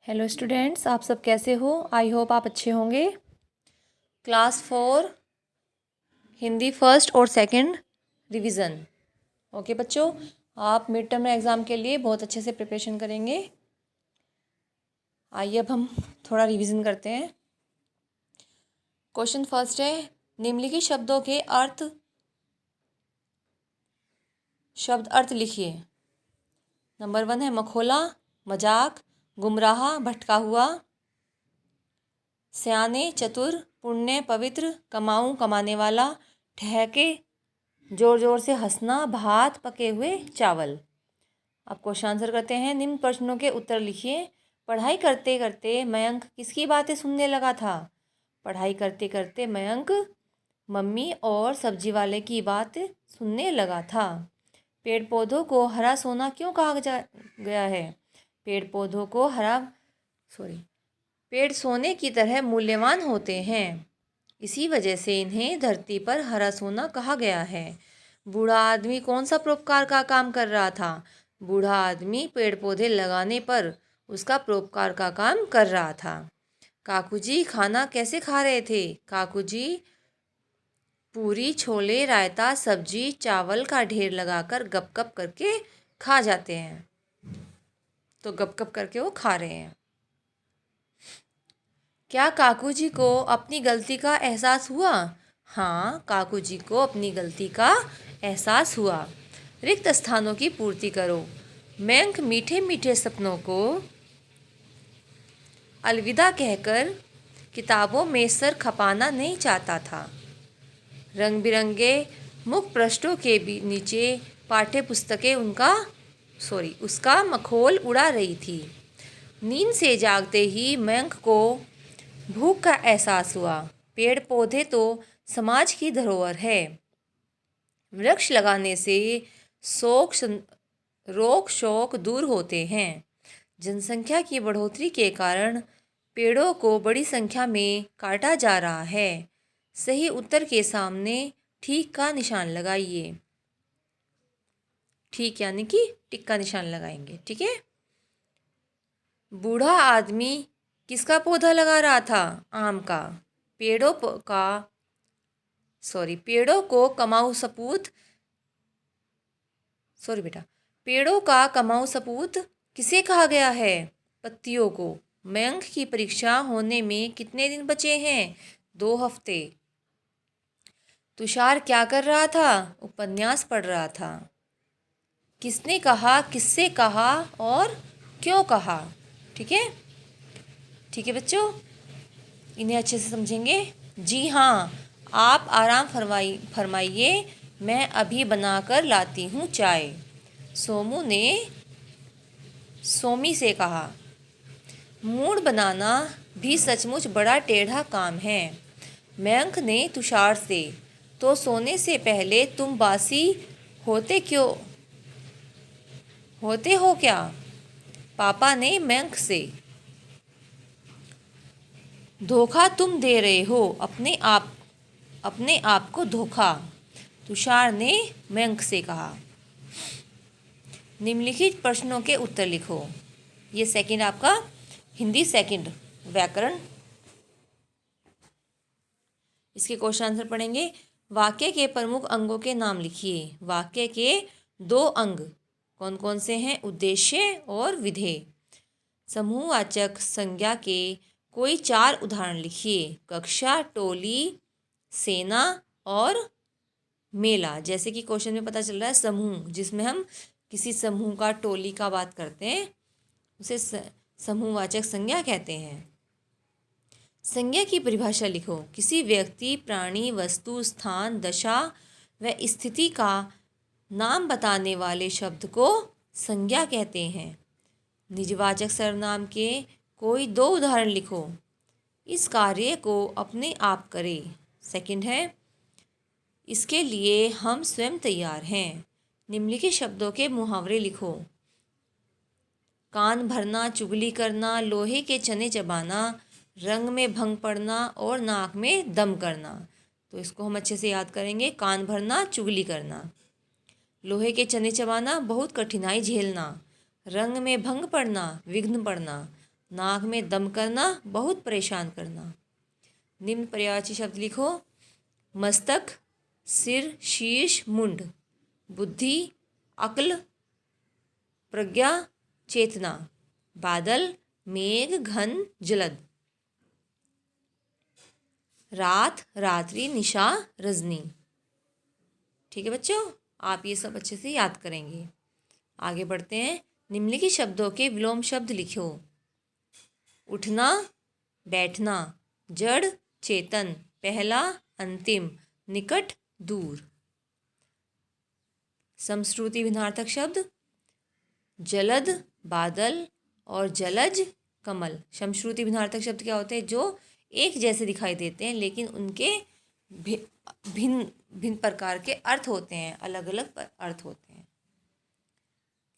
Hello students, आप सब कैसे हो? आई होप आप अच्छे होंगे। क्लास 4 हिंदी फर्स्ट और सेकंड रिवीजन। ओके बच्चों, आप मिड टर्म एग्ज़ाम के लिए बहुत अच्छे से प्रिपरेशन करेंगे। आइए अब हम थोड़ा रिवीजन करते हैं। क्वेश्चन फर्स्ट है, निम्नलिखित शब्दों के शब्द अर्थ लिखिए। नंबर 1 है मखौला, मजाक, गुमराह, भटका हुआ। सयाने, चतुर, पुण्य, पवित्र, कमाऊं, कमाने वाला, ठहके, जोर जोर से हंसना, भात, पके हुए चावल। अब क्वेश्चन आंसर करते हैं। निम्न प्रश्नों के उत्तर लिखिए। पढ़ाई करते करते मयंक किसकी बातें सुनने लगा था? पढ़ाई करते करते मयंक मम्मी और सब्जी वाले की बात सुनने लगा था। पेड़ पौधों को हरा सोना क्यों कहा गया है? पेड़ पौधों को पेड़ सोने की तरह मूल्यवान होते हैं, इसी वजह से इन्हें धरती पर हरा सोना कहा गया है। बूढ़ा आदमी कौन सा परोपकार का काम कर रहा था? बूढ़ा आदमी पेड़ पौधे लगाने पर उसका परोपकार का काम कर रहा था। काकू जी खाना कैसे खा रहे थे? काकू जी पूरी, छोले, रायता, सब्जी, चावल का ढेर लगाकर गप गप करके खा जाते हैं। तो गप गप करके वो खा रहे हैं। क्या काकू जी को अपनी गलती का एहसास हुआ? हाँ, काकू जी को अपनी गलती का एहसास हुआ। रिक्त स्थानों की पूर्ति करो। मयंक मीठे मीठे सपनों को अलविदा कहकर किताबों में सर खपाना नहीं चाहता था। रंग बिरंगे मुख पृष्ठों के नीचे पाठ्य पुस्तकें उसका मखौल उड़ा रही थी। नींद से जागते ही मयंक को भूख का एहसास हुआ। पेड़ पौधे तो समाज की धरोहर है। वृक्ष लगाने से रोग शोक दूर होते हैं। जनसंख्या की बढ़ोतरी के कारण पेड़ों को बड़ी संख्या में काटा जा रहा है। सही उत्तर के सामने ठीक का निशान लगाइए। ठीक यानी कि टिक का निशान लगाएंगे। ठीक है। बूढ़ा आदमी किसका पौधा लगा रहा था? आम का। पेड़ों को कमाऊ सपूत पेड़ों का कमाऊ सपूत किसे कहा गया है? पत्तियों को। मयंक की परीक्षा होने में कितने दिन बचे हैं? 2 हफ्ते। तुषार क्या कर रहा था? उपन्यास पढ़ रहा था। किसने कहा, किससे कहा और क्यों कहा? ठीक है बच्चों, इन्हें अच्छे से समझेंगे। जी हाँ, आप आराम फरमाइए, मैं अभी बनाकर लाती हूँ चाय। सोमू ने सोमी से कहा। मूड बनाना भी सचमुच बड़ा टेढ़ा काम है। मयंक ने तुषार से, तो सोने से पहले तुम बासी होते हो क्या? पापा ने मयंक से। धोखा तुम दे रहे हो, अपने आप को धोखा, तुषार ने मयंक से कहा। निम्नलिखित प्रश्नों के उत्तर लिखो। ये सेकंड आपका हिंदी सेकंड व्याकरण। इसके क्वेश्चन आंसर पढ़ेंगे। वाक्य के प्रमुख अंगों के नाम लिखिए। वाक्य के 2 अंग कौन कौन से हैं? उद्देश्य और विधेय। समूहवाचक संज्ञा के कोई 4 उदाहरण लिखिए। कक्षा, टोली, सेना और मेला। जैसे कि क्वेश्चन में पता चल रहा है समूह, जिसमें हम किसी समूह का, टोली का बात करते हैं, उसे समूहवाचक संज्ञा कहते हैं। संज्ञा की परिभाषा लिखो। किसी व्यक्ति, प्राणी, वस्तु, स्थान, दशा व स्थिति का नाम बताने वाले शब्द को संज्ञा कहते हैं। निजवाचक सर्वनाम के कोई 2 उदाहरण लिखो। इस कार्य को अपने आप करें। सेकंड है, इसके लिए हम स्वयं तैयार हैं। निम्नलिखित शब्दों के मुहावरे लिखो। कान भरना, चुगली करना, लोहे के चने चबाना, रंग में भंग पड़ना और नाक में दम करना। तो इसको हम अच्छे से याद करेंगे। कान भरना, चुगली करना, लोहे के चने चबाना, बहुत कठिनाई झेलना, रंग में भंग पड़ना, विघ्न पड़ना, नाक में दम करना, बहुत परेशान करना। निम्न पर्यायवाची शब्द लिखो। मस्तक, सिर, शीर्ष, मुंड। बुद्धि, अक्ल, प्रज्ञा, चेतना। बादल, मेघ, घन, जलद। रात, रात्रि, निशा, रजनी। ठीक है बच्चों, आप ये सब अच्छे से याद करेंगे। आगे बढ़ते हैं। निम्नलिखित शब्दों के विलोम शब्द लिखो। उठना, बैठना, जड़, चेतन, पहला, अंतिम, निकट, दूर। समश्रुति भिन्नार्थक शब्द जलद, बादल और जलज, कमल। समश्रुति भिन्नार्थक शब्द क्या होते हैं? जो एक जैसे दिखाई देते हैं लेकिन उनके भिन्न भिन्न प्रकार के अर्थ होते हैं, अलग अलग अर्थ होते हैं।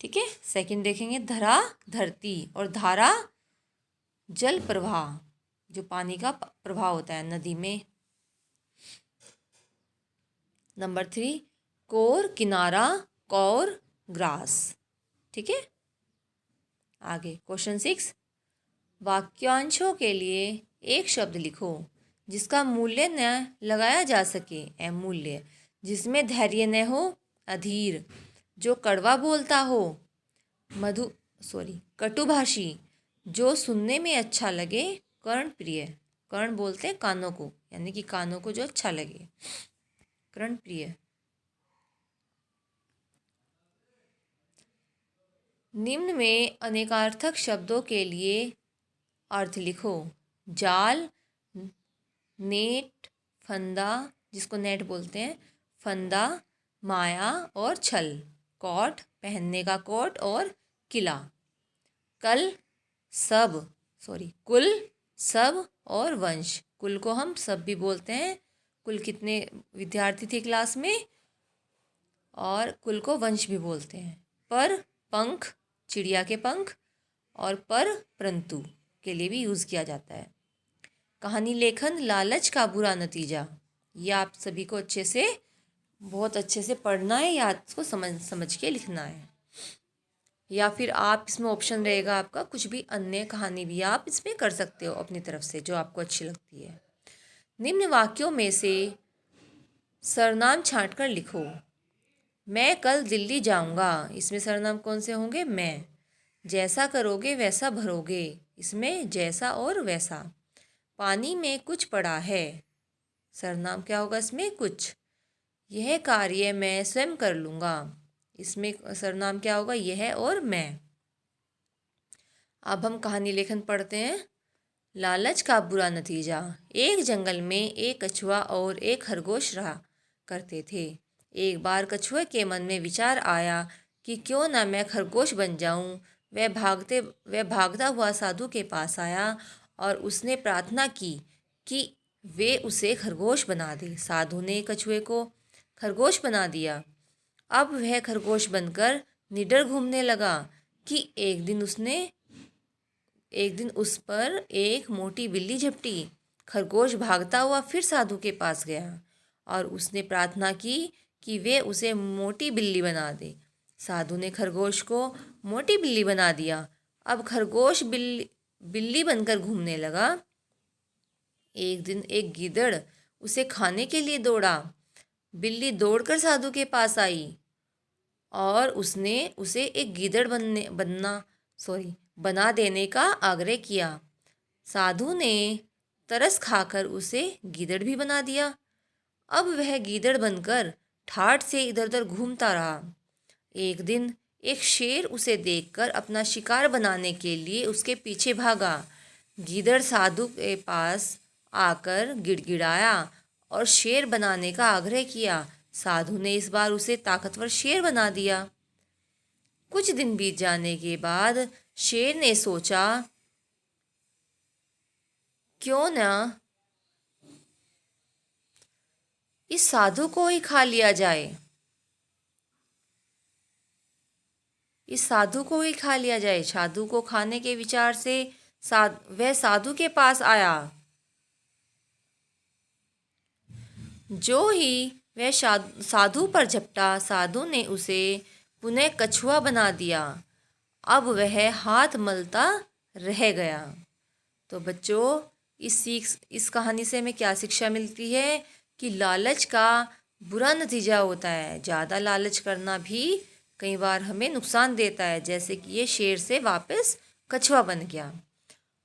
ठीक है, सेकंड देखेंगे। धरा, धरती और धारा, जल प्रवाह, जो पानी का प्रवाह होता है नदी में। नंबर 3, कोर, किनारा, कौर, ग्रास। ठीक है, आगे क्वेश्चन 6, वाक्यांशों के लिए एक शब्द लिखो जिसका मूल्य न लगाया जा सके, अमूल्य। जिसमें धैर्य न हो, अधीर। जो कड़वा बोलता हो, कटुभाषी। जो सुनने में अच्छा लगे, कर्णप्रिय। कर्ण बोलते हैं कानों को, यानी कि कानों को जो अच्छा लगे, कर्णप्रिय। निम्न में अनेकार्थक शब्दों के लिए अर्थ लिखो। जाल, नेट, फंदा, जिसको नेट बोलते हैं, फंदा, माया और छल। कोट, पहनने का कोट और किला। कुल, सब और वंश। कुल को हम सब भी बोलते हैं। कुल कितने विद्यार्थी थे क्लास में? और कुल को वंश भी बोलते हैं। पर, पंख, चिड़िया के पंख, और परंतु के लिए भी यूज़ किया जाता है। कहानी लेखन, लालच का बुरा नतीजा। ये आप सभी को बहुत अच्छे से पढ़ना है या इसको समझ के लिखना है। या फिर आप इसमें ऑप्शन रहेगा आपका, कुछ भी अन्य कहानी भी आप इसमें कर सकते हो अपनी तरफ से, जो आपको अच्छी लगती है। निम्न वाक्यों में से सरनाम छांटकर लिखो। मैं कल दिल्ली जाऊंगा। इसमें सरनाम कौन से होंगे? मैं। जैसा करोगे वैसा भरोगे। इसमें जैसा और वैसा। पानी में कुछ पड़ा है। सरनाम क्या होगा इसमें? कुछ। यह कार्य मैं स्वयं कर लूँगा। इसमें सरनाम क्या होगा? यह और मैं। अब हम कहानी लेखन पढ़ते हैं। लालच का बुरा नतीजा। एक जंगल में एक कछुआ और एक खरगोश रहा करते थे। एक बार कछुए के मन में विचार आया कि क्यों ना मैं खरगोश बन जाऊं। वह भागता हुआ साधु के पास आया और उसने प्रार्थना की कि वे उसे खरगोश बना दे। साधु ने कछुए को खरगोश बना दिया। अब वह खरगोश बनकर निडर घूमने लगा कि एक दिन उस पर एक मोटी बिल्ली झपटी। खरगोश भागता हुआ फिर साधु के पास गया और उसने प्रार्थना की कि वे उसे मोटी बिल्ली बना दे। साधु ने खरगोश को मोटी बिल्ली बना दिया। अब खरगोश बिल्ली बनकर घूमने लगा। एक दिन एक गीदड़ उसे खाने के लिए दौड़ा। बिल्ली दौड़कर साधु के पास आई और उसने उसे एक गीदड़ बना देने का आग्रह किया। साधु ने तरस खाकर उसे गीदड़ भी बना दिया। अब वह गीदड़ बनकर ठाठ से इधर उधर घूमता रहा। एक दिन एक शेर उसे देखकर अपना शिकार बनाने के लिए उसके पीछे भागा। गीदड़ साधु के पास आकर गिड़गिड़ाया और शेर बनाने का आग्रह किया। साधु ने इस बार उसे ताकतवर शेर बना दिया। कुछ दिन बीत जाने के बाद शेर ने सोचा, क्यों ना इस साधु को ही खा लिया जाए। साधु को खाने के विचार से वह साधु के पास आया। जो ही वह साधु पर झपटा, साधु ने उसे पुनः कछुआ बना दिया। अब वह हाथ मलता रह गया। तो बच्चों, इस कहानी से हमें क्या शिक्षा मिलती है कि लालच का बुरा नतीजा होता है। ज़्यादा लालच करना भी कई बार हमें नुकसान देता है, जैसे कि ये शेर से वापस कछुआ बन गया।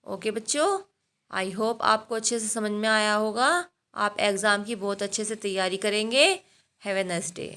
ओके बच्चों, आई होप आपको अच्छे से समझ में आया होगा। आप एग्ज़ाम की बहुत अच्छे से तैयारी करेंगे। Have a nice day.